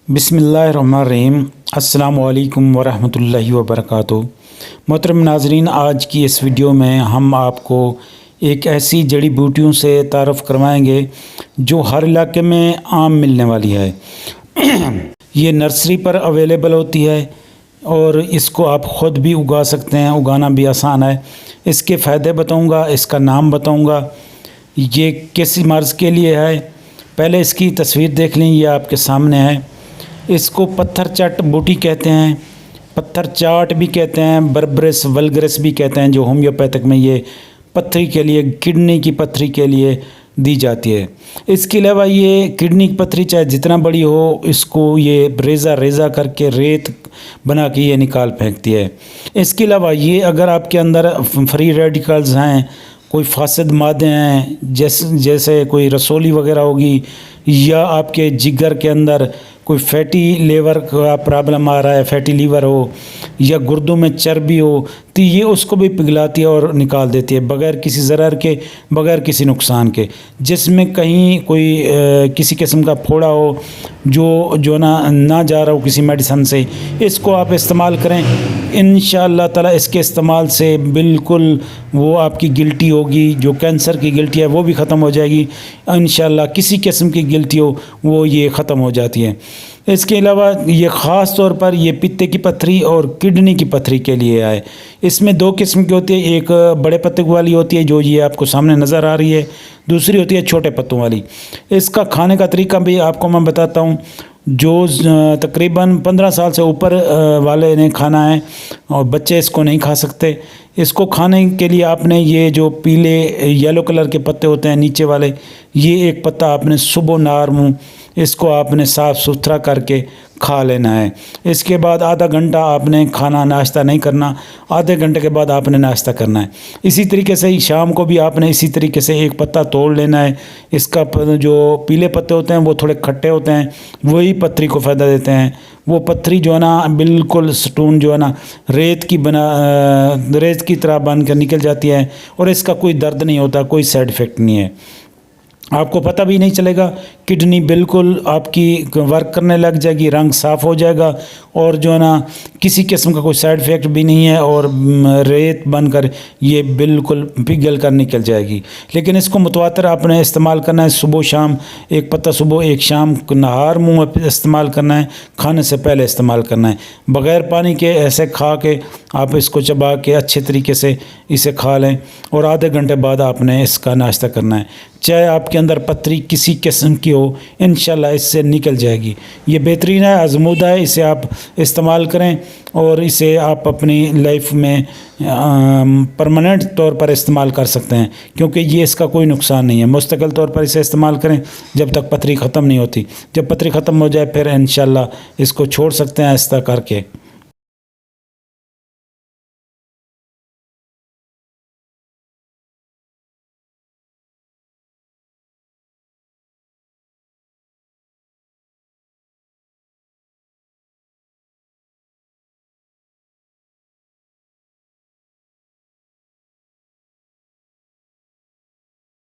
बिस्मिल्लाहिर्रहमानिर्रहीम। अस्सलाम वालेकुम वरहमतुल्लाहि वबरकातुहू। मोहतरम नाज़रीन, आज की इस वीडियो में हम आपको एक ऐसी जड़ी बूटियों से तारुफ़ करवाएंगे जो हर इलाके में आम मिलने वाली है। ये नर्सरी पर अवेलेबल होती है और इसको आप ख़ुद भी उगा सकते हैं, उगाना भी आसान है। इसके फ़ायदे बताऊंगा, इसका नाम बताऊंगा, ये किस मर्ज़ के लिए है। पहले इसकी तस्वीर देख लें, ये आपके सामने है। इसको पत्थर चाट बूटी कहते हैं, पत्थर चाट भी कहते हैं, बर्बरस वल्गरस भी कहते हैं, जो होम्योपैथिक में ये पथरी के लिए, किडनी की पथरी के लिए दी जाती है। इसके अलावा ये किडनी की पथरी चाहे जितना बड़ी हो, इसको ये रेज़ा करके रेत बना के ये निकाल फेंकती है। इसके अलावा ये अगर आपके अंदर फ्री रेडिकल्स हैं, कोई फासद मादे हैं, जैसे कोई रसोली वगैरह होगी, या आपके जिगर के अंदर कोई फैटी लीवर का प्रॉब्लम आ रहा है, फैटी लीवर हो, या गुर्दों में चर्बी हो, तो ये उसको भी पिघलाती है और निकाल देती है बग़ैर किसी ज़रर के, बग़ैर किसी नुकसान के। जिसमें कहीं कोई किसी किस्म का फोड़ा हो जो ना जा रहा हो किसी मेडिसन से, इसको आप इस्तेमाल करें। इंशाअल्लाह ताला इसके इस्तेमाल से बिल्कुल वो आपकी गिल्टी होगी, जो कैंसर की गिल्टी है वो भी ख़त्म हो जाएगी। इंशाअल्लाह किसी किस्म की गिल्टी हो वो ये ख़त्म हो जाती है। इसके अलावा ये ख़ास तौर पर ये पित्ते की पथरी और किडनी की पथरी के लिए है। इसमें दो किस्म की होती है, एक बड़े पत्ते वाली होती है जो ये आपको सामने नज़र आ रही है, दूसरी होती है छोटे पत्तों वाली। इसका खाने का तरीका भी आपको मैं बताता हूँ। जो तकरीबन 15 साल से ऊपर वाले ने खाना है और बच्चे इसको नहीं खा सकते। इसको खाने के लिए आपने ये जो पीले येलो कलर के पत्ते होते हैं नीचे वाले, ये एक पत्ता आपने सुबह नार मुँह इसको आपने साफ़ सुथरा करके खा लेना है। इसके बाद आधा घंटा आपने खाना नाश्ता नहीं करना, आधे घंटे के बाद आपने नाश्ता करना है। इसी तरीके से ही शाम को भी आपने इसी तरीके से एक पत्ता तोड़ लेना है। इसका जो पीले पत्ते होते हैं वो थोड़े खट्टे होते हैं, वही पथरी को फ़ायदा देते हैं। वो पथरी जो है ना बिल्कुल स्टोन जो है ना रेत की तरह बन कर निकल जाती है और इसका कोई दर्द नहीं होता, कोई साइड इफ़ेक्ट नहीं है, आपको पता भी नहीं चलेगा। किडनी बिल्कुल आपकी वर्क करने लग जाएगी, रंग साफ़ हो जाएगा और जो है ना किसी किस्म का कोई साइड इफ़ेक्ट भी नहीं है और रेत बनकर ये बिल्कुल पिघल कर निकल जाएगी। लेकिन इसको मुतवातर आपने इस्तेमाल करना है, सुबह शाम एक पत्ता सुबह एक शाम नहार मुँह में इस्तेमाल करना है, खाने से पहले इस्तेमाल करना है। बग़ैर पानी के ऐसे खा के आप इसको चबा के अच्छे तरीके से इसे खा लें और आधे घंटे बाद आपने इसका नाश्ता करना है। चाहे आपके अंदर पथरी किसी किस्म की हो, इंशाल्लाह इससे निकल जाएगी। ये बेहतरीन है, आज़मूदा है, इसे आप इस्तेमाल करें और इसे आप अपनी लाइफ में परमानेंट तौर पर इस्तेमाल कर सकते हैं, क्योंकि ये इसका कोई नुकसान नहीं है। मुस्तकिल तौर पर इसे इस्तेमाल करें जब तक पथरी ख़त्म नहीं होती। जब पथरी ख़त्म हो जाए फिर इंशाल्लाह इसको छोड़ सकते हैं आहिस्ता करके।